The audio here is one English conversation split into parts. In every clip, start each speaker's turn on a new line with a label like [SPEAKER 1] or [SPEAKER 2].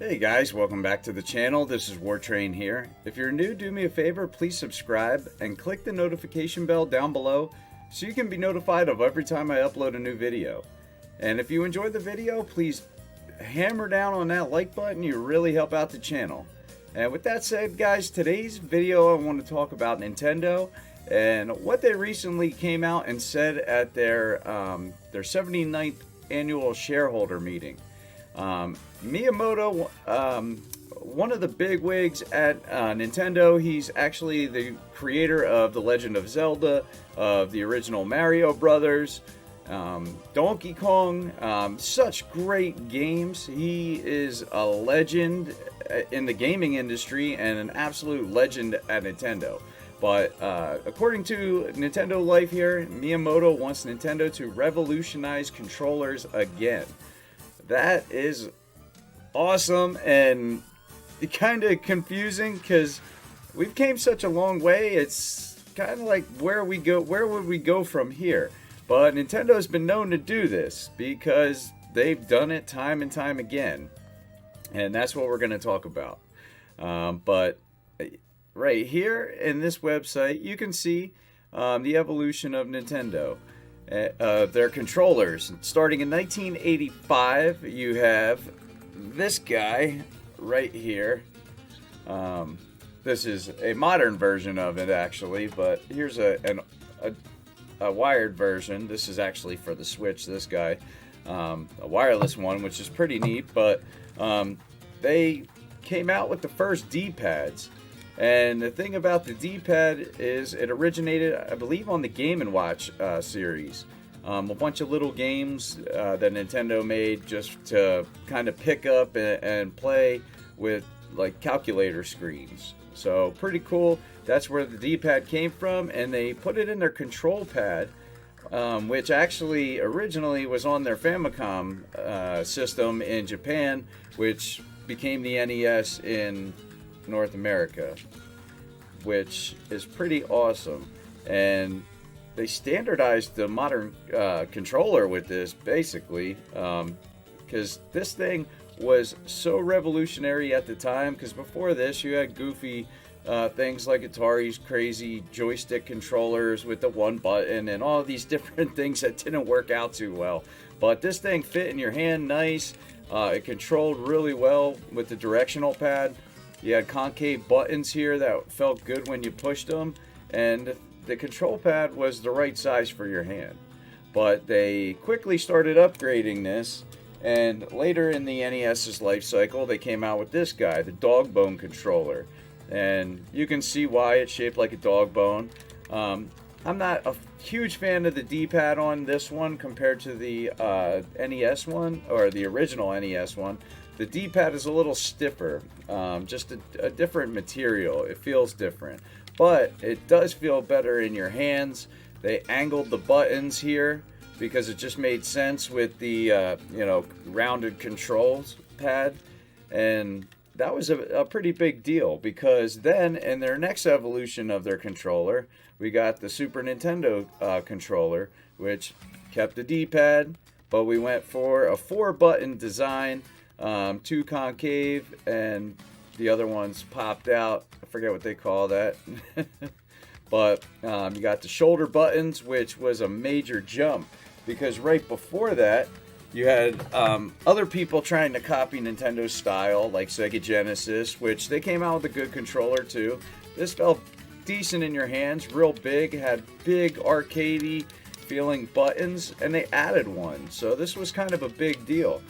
[SPEAKER 1] Hey guys, welcome back to the channel. This is Wartrain here. If you're new, do me a favor, please subscribe and click the notification bell down below so you can be notified of every time I upload a new video. And if you enjoyed the video, please hammer down on that like button. You really help out the channel. And with that said, guys, today's video I want to talk about Nintendo and what they recently came out and said at their 79th annual shareholder meeting. Miyamoto, one of the bigwigs at Nintendo, he's actually the creator of The Legend of Zelda, of the original Mario Brothers, Donkey Kong, such great games. He is a legend in the gaming industry and an absolute legend at Nintendo. But according to Nintendo Life here, Miyamoto wants Nintendo to revolutionize controllers again. That is awesome and kind of confusing because we've came such a long way. It's kind of like where would we go from here? But Nintendo's been known to do this because they've done it time and time again. And that's what we're going to talk about. But right here in this website, you can see the evolution of Nintendo. Their controllers. Starting in 1985, you have this guy right here. This is a modern version of it, actually, but here's a wired version. This is actually for the Switch, this guy. A wireless one, which is pretty neat, but they came out with the first D-pads. And the thing about the D-pad is it originated, I believe, on the Game & Watch series. A bunch of little games that Nintendo made just to kind of pick up and play with like calculator screens. So pretty cool. That's where the D-pad came from, and they put it in their control pad, which actually originally was on their Famicom system in Japan, which became the NES in North America, which is pretty awesome. And they standardized the modern controller with this, basically, because this thing was so revolutionary at the time. Because before this, you had goofy things like Atari's crazy joystick controllers with the one button and all these different things that didn't work out too well. But this thing fit in your hand nice. It controlled really well with the directional pad. You had concave buttons here that felt good when you pushed them, and the control pad was the right size for your hand. But they quickly started upgrading this, and later in the NES's life cycle, they came out with this guy, the dog bone controller. And you can see why it's shaped like a dog bone. I'm not a huge fan of the D-pad on this one compared to the NES one, or the original NES one. The D-pad is a little stiffer, just a different material. It feels different, but it does feel better in your hands. They angled the buttons here because it just made sense with the rounded controls pad, and that was a pretty big deal because then in their next evolution of their controller, we got the Super Nintendo controller, which kept the D-pad, but we went for a 4-button design. 2 concave, and the other ones popped out. I forget what they call that. But you got the shoulder buttons, which was a major jump because right before that, you had other people trying to copy Nintendo's style, like Sega Genesis, which they came out with a good controller too. This felt decent in your hands, real big, had big arcadey feeling buttons, and they added one. So this was kind of a big deal.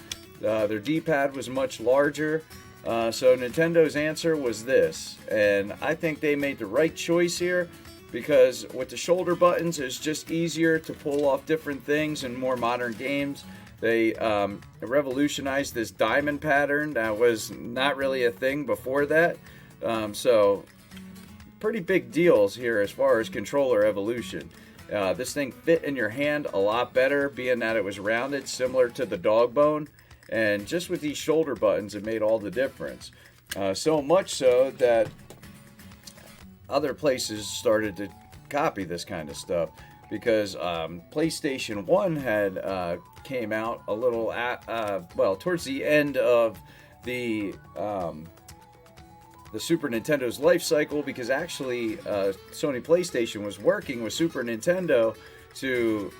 [SPEAKER 1] Their D-pad was much larger, so Nintendo's answer was this, and I think they made the right choice here because with the shoulder buttons, it's just easier to pull off different things in more modern games. They revolutionized this diamond pattern that was not really a thing before that, so pretty big deals here as far as controller evolution. This thing fit in your hand a lot better, being that it was rounded, similar to the dog bone. And just with these shoulder buttons, it made all the difference. So much so that other places started to copy this kind of stuff because PlayStation 1 had came out a little towards the end of the Super Nintendo's life cycle, because actually Sony PlayStation was working with Super Nintendo to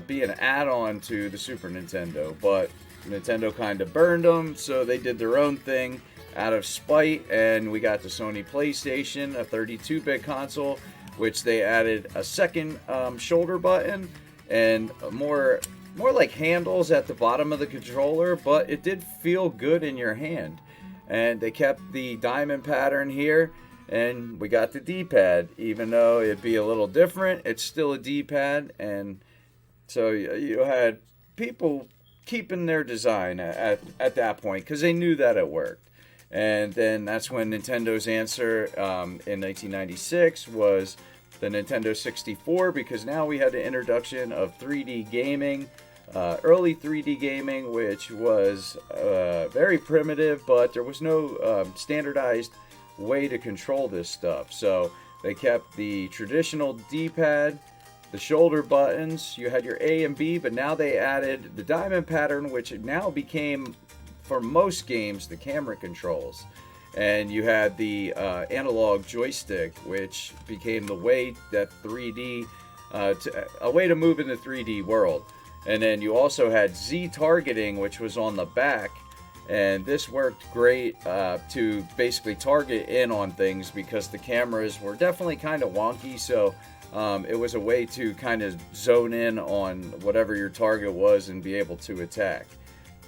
[SPEAKER 1] be an add-on to the Super Nintendo, but Nintendo kind of burned them, so they did their own thing out of spite, and we got the Sony PlayStation, a 32-bit console, which they added a second shoulder button and more like handles at the bottom of the controller, but it did feel good in your hand. And they kept the diamond pattern here, and we got the D-pad. Even though it'd be a little different, it's still a D-pad, and so you had people keeping their design at that point because they knew that it worked. And then that's when Nintendo's answer in 1996 was the Nintendo 64, because now we had the introduction of 3D gaming. Early 3D gaming, which was very primitive, but there was no standardized way to control this stuff. So they kept the traditional D-pad, the shoulder buttons, you had your A and B, but now they added the diamond pattern, which now became, for most games, the camera controls. And you had the analog joystick, which became the way that 3D, a way to move in the 3D world. And then you also had Z targeting, which was on the back, and this worked great to basically target in on things because the cameras were definitely kind of wonky, so it was a way to kind of zone in on whatever your target was and be able to attack.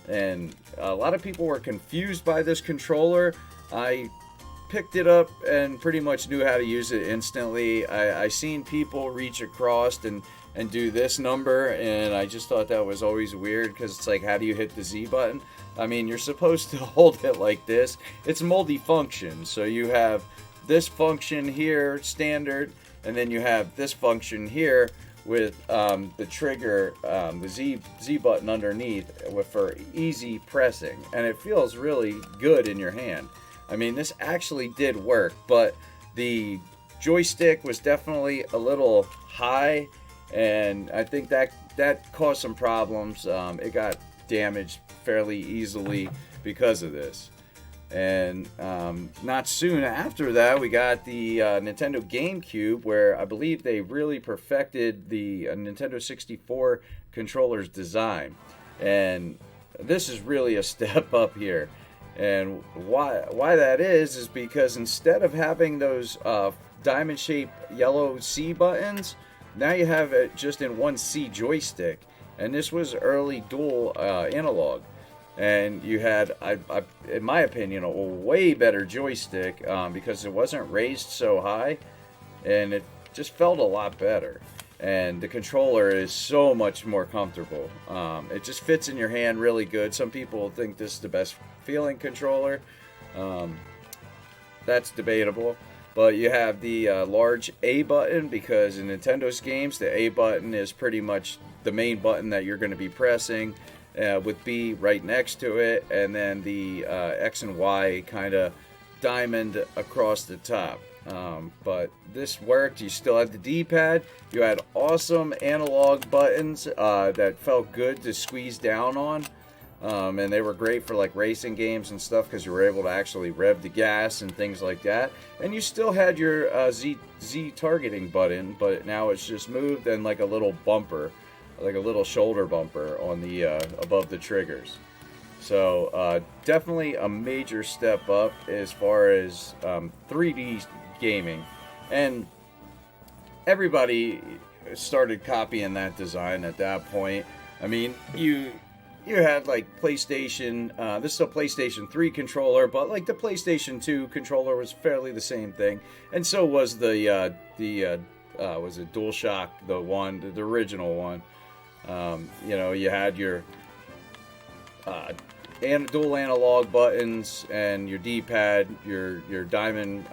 [SPEAKER 1] And a lot of people were confused by this controller. I picked it up and pretty much knew how to use it instantly. I seen people reach across and do this number, and I just thought that was always weird because it's like, how do you hit the Z button? I mean, you're supposed to hold it like this. It's multi-function, so you have this function here, standard, and then you have this function here with the trigger, the Z button underneath for easy pressing, and it feels really good in your hand. I mean, this actually did work, but the joystick was definitely a little high, and I think that caused some problems. It got damaged fairly easily because of this. And not soon after that, we got the Nintendo GameCube, where I believe they really perfected the Nintendo 64 controller's design. And this is really a step up here. And why that is because instead of having those diamond-shaped yellow C buttons, now you have it just in one C joystick, and this was early dual analog. And you had, in my opinion, a way better joystick because it wasn't raised so high, and it just felt a lot better. And the controller is so much more comfortable. It just fits in your hand really good. Some people think this is the best feeling controller. That's debatable. But you have the large A button, because in Nintendo's games, the A button is pretty much the main button that you're going to be pressing, with B right next to it, and then the X and Y kind of diamond across the top. But this worked. You still had the D-pad. You had awesome analog buttons that felt good to squeeze down on. And they were great for like racing games and stuff because you were able to actually rev the gas and things like that. And you still had your Z targeting button, but now it's just moved and like a little bumper, like a little shoulder bumper on the above the triggers. So definitely a major step up as far as 3D gaming, and everybody started copying that design at that point. I mean, you had like PlayStation, this is a PlayStation 3 controller, but like the PlayStation 2 controller was fairly the same thing, and so was the was it DualShock, the original one. You had your dual analog buttons and your D-pad, your diamond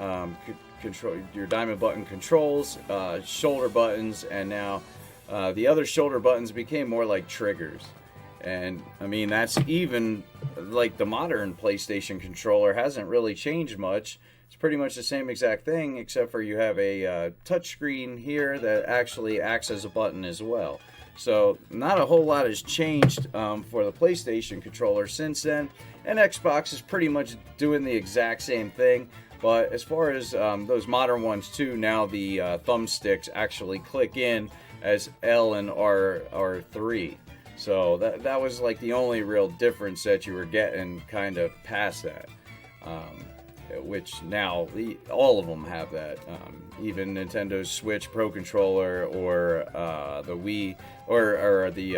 [SPEAKER 1] control, your diamond button controls, shoulder buttons, and now the other shoulder buttons became more like triggers. And I mean, that's even like the modern PlayStation controller hasn't really changed much. It's pretty much the same exact thing, except for you have a touchscreen here that actually acts as a button as well. So not a whole lot has changed for the PlayStation controller since then, and Xbox is pretty much doing the exact same thing. But as far as those modern ones too, now the thumbsticks actually click in as L and R3. So that was like the only real difference that you were getting kind of past that. Which now all of them have that. Even Nintendo's Switch Pro Controller or the Wii or the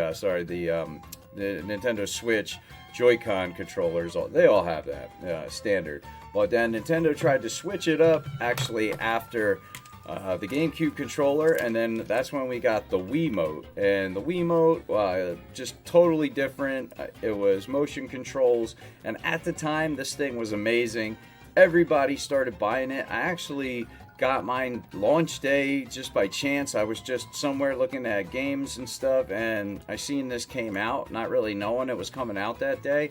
[SPEAKER 1] Nintendo Switch Joy-Con controllers, they all have that standard. But then Nintendo tried to switch it up actually after the GameCube controller, and then that's when we got the Wiimote. And the Wiimote, just totally different. It was motion controls, and at the time, this thing was amazing. Everybody started buying it. I actually got mine launch day just by chance. I was just somewhere looking at games and stuff, and I seen this came out, not really knowing it was coming out that day.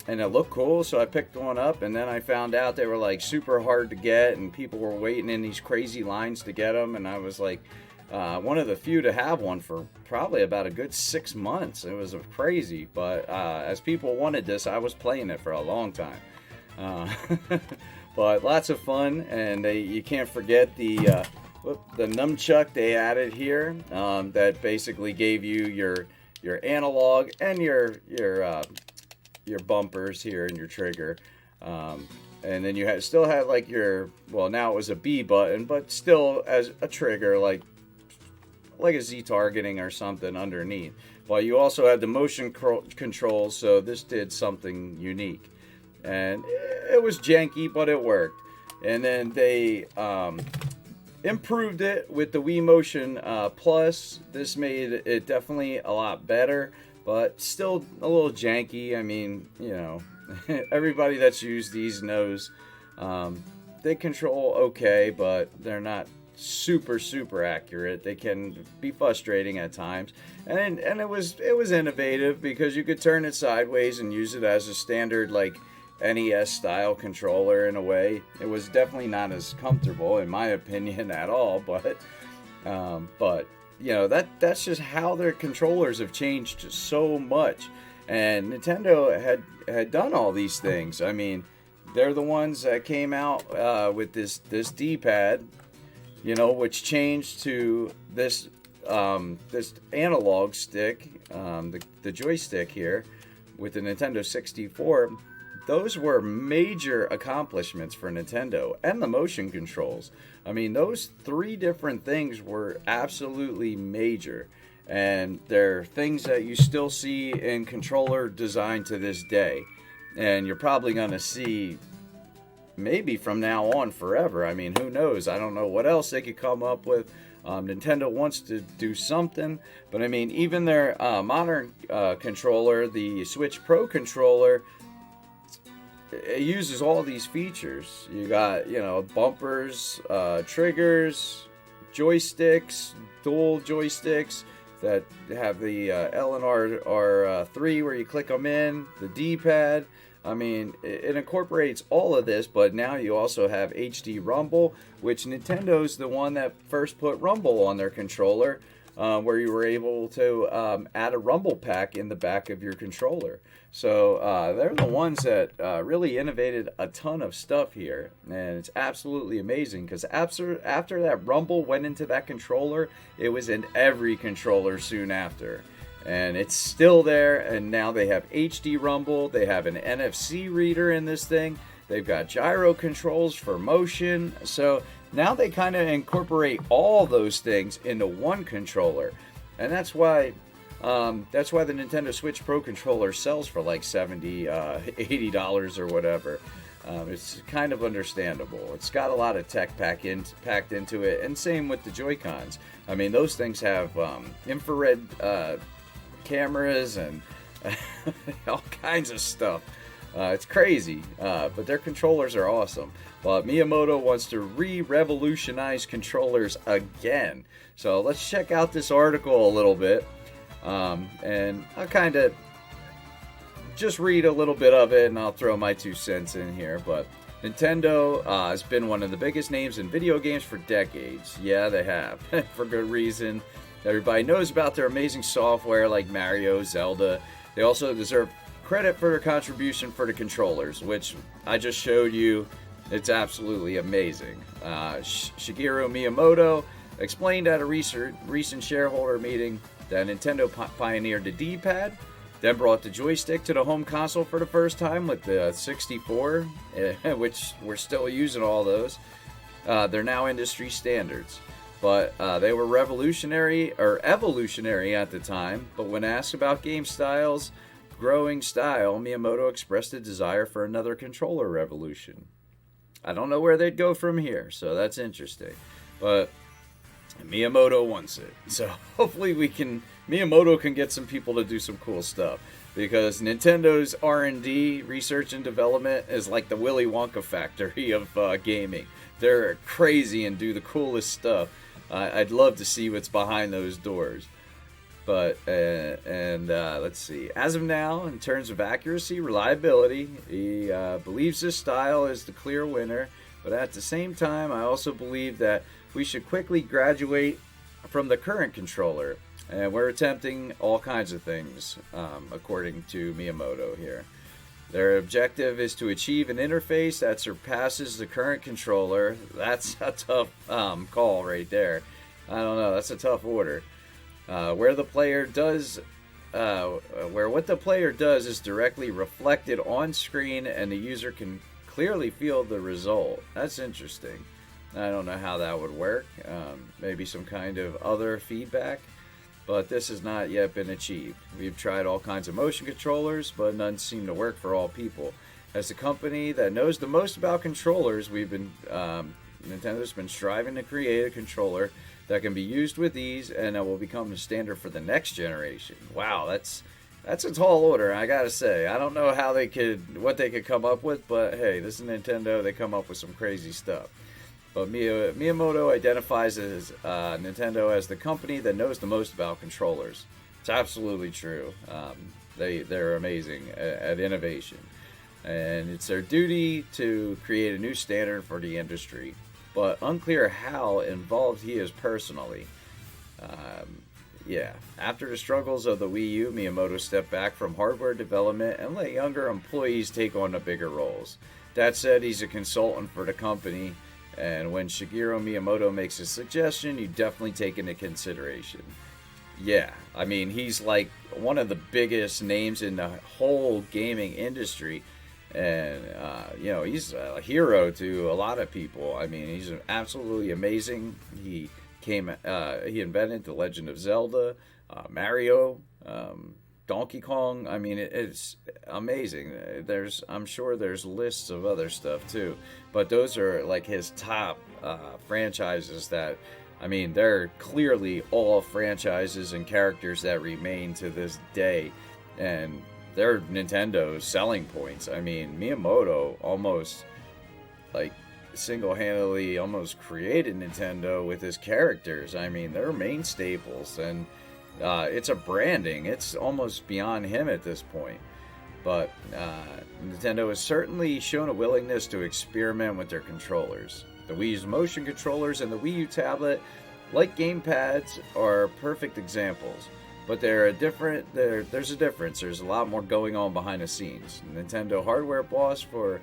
[SPEAKER 1] And it looked cool, so I picked one up, and then I found out they were like super hard to get, and people were waiting in these crazy lines to get them, and I was like one of the few to have one for probably about a good 6 months. It was crazy, but as people wanted this, I was playing it for a long time. But lots of fun, and you can't forget the nunchuck they added here that basically gave you your analog and your bumpers here and your trigger, and then you still had like now it was a B button, but still as a trigger, like a Z targeting or something underneath. But you also had the motion controls, so this did something unique. And it was janky, but it worked. And then they improved it with the Wii Motion Plus. This made it definitely a lot better, but still a little janky. I mean, everybody that's used these knows they control okay, but they're not super accurate. They can be frustrating at times. And it was innovative because you could turn it sideways and use it as a standard like NES style controller in a way. It was definitely not as comfortable in my opinion at all, but that's just how their controllers have changed so much. And Nintendo had done all these things. I mean, they're the ones that came out with this D-pad, which changed to this analog stick, the joystick here with the Nintendo 64. Those were major accomplishments for Nintendo, and the motion controls. I mean, those 3 different things were absolutely major, and they're things that you still see in controller design to this day, and you're probably going to see maybe from now on forever. I mean, who knows? I don't know what else they could come up with. Nintendo wants to do something, but I mean, even their modern controller, the Switch Pro controller, it uses all these features. You got, bumpers, triggers, joysticks, dual joysticks that have the L and R3 where you click them in, the D-pad. I mean, it incorporates all of this, but now you also have HD Rumble, which Nintendo's the one that first put Rumble on their controller, where you were able to add a Rumble pack in the back of your controller. So they're the ones that really innovated a ton of stuff here, and it's absolutely amazing because after that Rumble went into that controller, it was in every controller soon after. And it's still there, and now they have HD Rumble, they have an NFC reader in this thing, they've got gyro controls for motion, so now they kind of incorporate all those things into one controller. And that's why the Nintendo Switch Pro controller sells for like $70, $80 or whatever. It's kind of understandable. It's got a lot of tech packed into it, and same with the Joy-Cons. I mean, those things have infrared cameras and all kinds of stuff. It's crazy, but their controllers are awesome. But Miyamoto wants to re-revolutionize controllers again. So let's check out this article a little bit, and I'll kind of just read a little bit of it, and I'll throw my 2 cents in here. But Nintendo has been one of the biggest names in video games for decades. Yeah, they have, for good reason. Everybody knows about their amazing software like Mario, Zelda. They also deserve credit for their contribution for the controllers, which I just showed you. It's absolutely amazing. Shigeru Miyamoto explained at a recent shareholder meeting that Nintendo pioneered the D-pad, then brought the joystick to the home console for the first time with the 64, which we're still using all those. They're now industry standards. But they were revolutionary or evolutionary at the time. But when asked about game styles, growing style, Miyamoto expressed a desire for another controller revolution. I don't know where they'd go from here, so that's interesting. But Miyamoto wants it. So hopefully Miyamoto can get some people to do some cool stuff. Because Nintendo's R&D, research and development, is like the Willy Wonka factory of gaming. They're crazy and do the coolest stuff. I'd love to see what's behind those doors. But, let's see. As of now, in terms of accuracy, reliability, he believes this style is the clear winner. But at the same time, I also believe that we should quickly graduate from the current controller. And we're attempting all kinds of things, according to Miyamoto here. Their objective is to achieve an interface that surpasses the current controller. That's a tough call right there. I don't know. That's a tough order. Where what the player does is directly reflected on screen, and the user can clearly feel the result. That's interesting. I don't know how that would work. Maybe some kind of other feedback. But this has not yet been achieved. We've tried all kinds of motion controllers, but none seem to work for all people. As the company that knows the most about controllers, Nintendo's been striving to create a controller that can be used with ease and that will become the standard for the next generation. Wow, that's a tall order, I gotta say. I don't know what they could come up with, but hey, this is Nintendo. They come up with some crazy stuff. But Miyamoto identifies Nintendo as the company that knows the most about controllers. It's absolutely true. They're amazing at innovation. And it's their duty to create a new standard for the industry. But unclear how involved he is personally. After the struggles of the Wii U, Miyamoto stepped back from hardware development and let younger employees take on the bigger roles. That said, he's a consultant for the company. And when Shigeru Miyamoto makes a suggestion, you definitely take into consideration. Yeah, I mean, he's like one of the biggest names in the whole gaming industry. And, he's a hero to a lot of people. I mean, he's absolutely amazing. He invented The Legend of Zelda, Mario, Donkey Kong. I mean, it's amazing. I'm sure there's lists of other stuff too, but those are like his top franchises that, I mean, they're clearly all franchises and characters that remain to this day, and they're Nintendo's selling points. I mean, Miyamoto almost like single-handedly almost created Nintendo with his characters. I mean, they're main staples, and it's a branding. It's almost beyond him at this point. But Nintendo has certainly shown a willingness to experiment with their controllers. The Wii U's motion controllers and the Wii U tablet, like gamepads, are perfect examples. But there's a difference. There's a lot more going on behind the scenes. Nintendo hardware boss Ko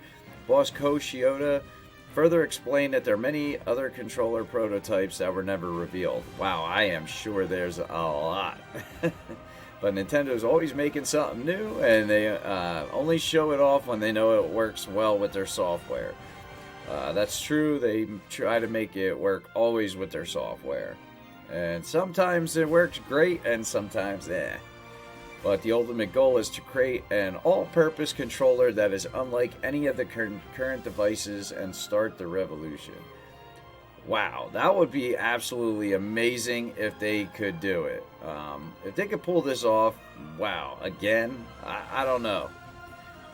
[SPEAKER 1] Shioda further explained that there are many other controller prototypes that were never revealed. Wow, I am sure there's a lot. But Nintendo's always making something new, and they only show it off when they know it works well with their software. That's true. They try to make it work always with their software. And sometimes it works great, and sometimes But the ultimate goal is to create an all-purpose controller that is unlike any of the current devices and start the revolution. Wow, that would be absolutely amazing if they could do it. If they could pull this off, wow, again, I don't know.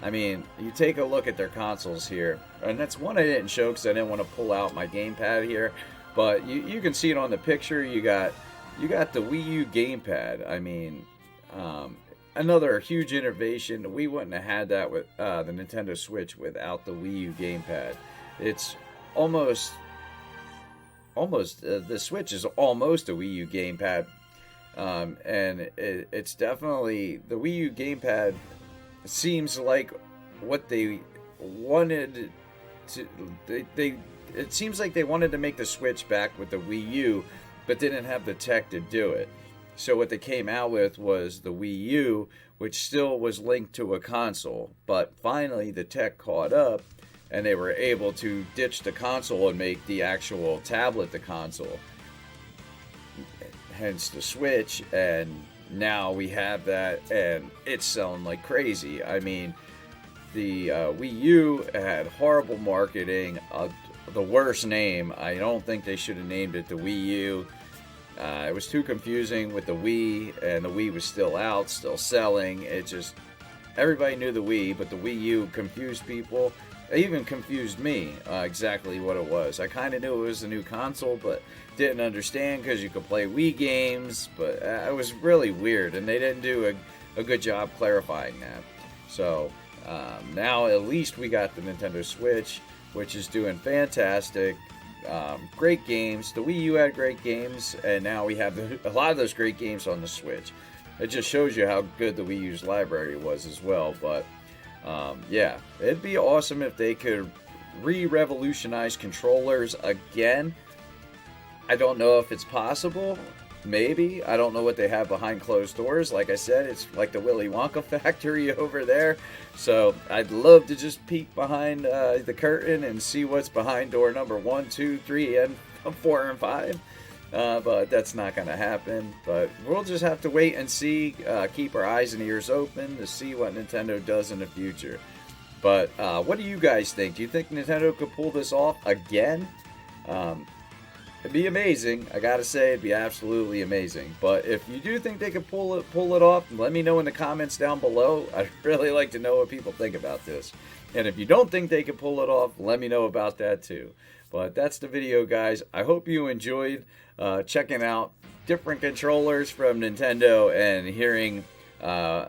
[SPEAKER 1] I mean, you take a look at their consoles here, and that's one I didn't show because I didn't want to pull out my gamepad here, but you can see it on the picture. You got the Wii U gamepad. I mean, another huge innovation. We wouldn't have had that with the Nintendo Switch without the Wii U gamepad. It's almost the Switch is almost a Wii U gamepad. And it's definitely the Wii U gamepad seems like what they wanted to. They it seems like they wanted to make the Switch back with the Wii U, but didn't have the tech to do it. So what they came out with was the Wii U, which still was linked to a console. But finally, the tech caught up, and they were able to ditch the console and make the actual tablet the console. Hence the Switch, and now we have that, and it's selling like crazy. I mean, the Wii U had horrible marketing, the worst name. I don't think they should have named it the Wii U. It was too confusing with the Wii, and the Wii was still out, still selling. It just, everybody knew the Wii, but the Wii U confused people. It even confused me exactly what it was. I kind of knew it was a new console, but didn't understand because you could play Wii games, but it was really weird, and they didn't do a good job clarifying that. So now at least we got the Nintendo Switch, which is doing fantastic. Great games. The Wii U had great games, and now we have a lot of those great games on the Switch. It just shows you how good the Wii U's library was as well. But yeah, it'd be awesome if they could re-revolutionize controllers again. I don't know if it's possible. Maybe. I don't know what they have behind closed doors. Like I said, it's like the Willy Wonka factory over there. So I'd love to just peek behind the curtain and see what's behind door number 1, 2, 3, and 4 and 5. But that's not going to happen. But we'll just have to wait and see. Keep our eyes and ears open to see what Nintendo does in the future. But what do you guys think? Do you think Nintendo could pull this off again? It'd be amazing. I gotta say, it'd be absolutely amazing. But if you do think they could pull it off, let me know in the comments down below. I'd really like to know what people think about this. And if you don't think they could pull it off, let me know about that too. But that's the video, guys. I hope you enjoyed checking out different controllers from Nintendo and hearing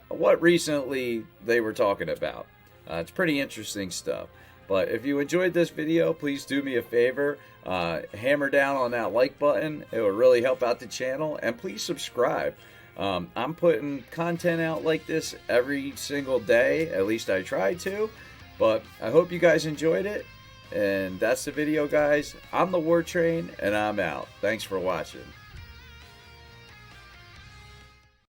[SPEAKER 1] what recently they were talking about. It's pretty interesting stuff. But if you enjoyed this video, please do me a favor. Hammer down on that like button. It will really help out the channel. And please subscribe. I'm putting content out like this every single day. At least I try to. But I hope you guys enjoyed it. And that's the video, guys. I'm the War Train, and I'm out. Thanks for watching.